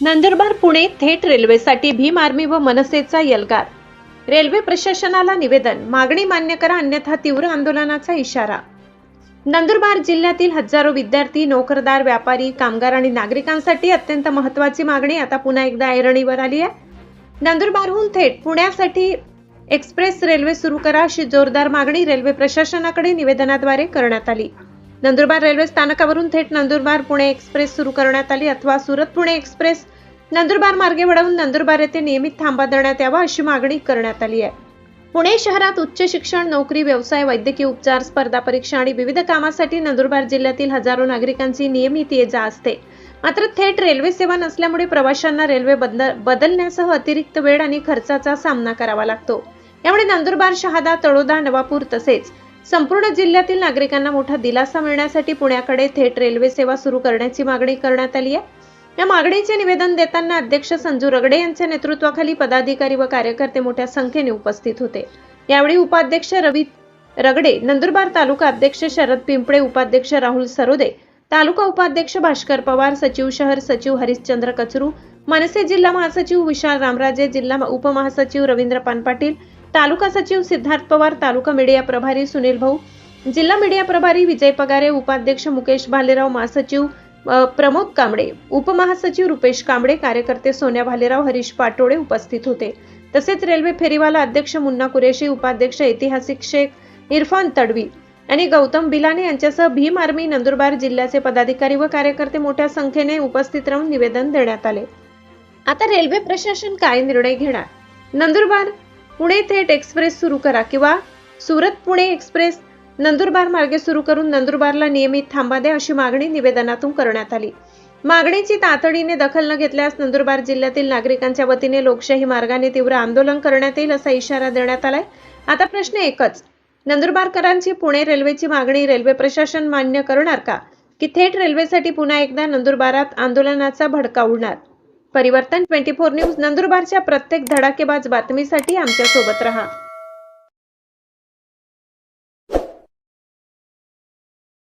नंदुरबार पुणे थेट रेल्वेसाठी भीम आर्मी व मनसेचा एल्गार। रेल्वे प्रशासनाला निवेदन, मागणी मान्य करा अन्यथा तीव्र आंदोलनाचा इशारा। नंदुरबार जिल्ह्यातील हजारो विद्यार्थी, नोकरदार, व्यापारी, कामगार आणि नागरिकांसाठी अत्यंत महत्त्वाची मागणी आता पुन्हा एकदा ऐरणीवर आली आहे। नंदुरबारहून थेट पुण्यासाठी एक्सप्रेस रेल्वे सुरू करा अशी जोरदार मागणी रेल्वे प्रशासनाकडे निवेदनाद्वारे करण्यात आली। नंदुरबार रेल्वे स्थानकावरून थेट नंदुरबार पुणे एक्सप्रेस सुरू करण्यात आली अथवा सुरत पुणे एक्सप्रेस नंदुरबार मार्गे वळवून नंदुरबार येथे नियमित थांबा देण्यात यावा अशी मागणी करण्यात आली आहे। पुणे शहरात उच्च शिक्षण, नोकरी, व्यवसाय, वैद्यकीय उपचार, स्पर्धा परीक्षा आणि विविध कामासाठी नंदुरबार जिल्ह्यातील हजारो नागरिकांची नियमित ये-जा असते। मात्र थेट रेल्वे सेवा नसल्यामुळे प्रवाशांना रेल्वे बदलण्यासह अतिरिक्त वेळ आणि खर्चाचा सामना करावा लागतो। यामुळे नंदुरबार, शहादा, तळोदा, नवापूर तसेच संपूर्ण जिल्ह्यातील नागरिकांना मोठा दिलासा मिळण्यासाठी पुण्याकडे थेट रेल्वे सेवा सुरू करण्याची मागणी करण्यात आली आहे। या मागणीचे निवेदन देताना अध्यक्ष संजू रगडे यांच्या नेतृत्वाखाली पदाधिकारी व कार्यकर्ते मोठ्या संख्येने उपस्थित होते। यावेळी उपाध्यक्ष रवी रगडे, नंदुरबार तालुका अध्यक्ष शरद पिंपळे, उपाध्यक्ष राहुल सरोदे, तालुका उपाध्यक्ष भास्कर पवार, सचिव शहर सचिव हरिश्चंद्र कचरू, मनसे जिल्हा महासचिव विशाल रामराजे, जिल्हा उपमहासचिव रवींद्र पानपाटील, तालुका सचिव सिद्धार्थ पवार, तालुका मीडिया प्रभारी सुनील भाऊ, जिल्हा मीडिया प्रभारी विजय पगारे, उपाध्यक्ष मुकेश भालेराव, महासचिव प्रमोद कांबळे, उपमहासचिव रुपेश कांबळे, कार्यकर्ते सोन्या भालेराव, हरीश पाटोळे उपस्थित होते। तसेच रेल्वे फेरीवाला अध्यक्ष मुन्ना कुरेशी, उपाध्यक्ष ऐतिहासिक शेख इरफान तडवी आणि गौतम बिलाने यांच्यासह भीम आर्मी नंदुरबार जिल्ह्याचे पदाधिकारी व कार्यकर्ते मोठ्या संख्येने उपस्थित राहून निवेदन देण्यात आले। आता रेल्वे प्रशासन काय निर्णय घेणार? नंदुरबार पुणे थेट एक्सप्रेस सुरू करा किंवा सुरत पुणे एक्सप्रेस नंदुरबार मार्गे सुरू करून नंदुरबारला नियमित थांबा द्या अशी मागणी निवेदनातून करण्यात आली। मागणीची तातडीने दखल न घेतल्यास नंदुरबार जिल्ह्यातील नागरिकांच्या वतीने लोकशाही मार्गाने तीव्र आंदोलन करण्यात येईल असा इशारा देण्यात आलाय। आता प्रश्न एकच, नंदुरबारकरांची पुणे रेल्वेची मागणी रेल्वे प्रशासन मान्य करणार का, की थेट रेल्वेसाठी पुन्हा एकदा नंदुरबारात आंदोलनाचा भडका उडणार? परिवर्तन 24 न्यूज नंदुरबारच्या प्रत्येक धडाकेबाज बातमीसाठी आमच्या सोबत रहा।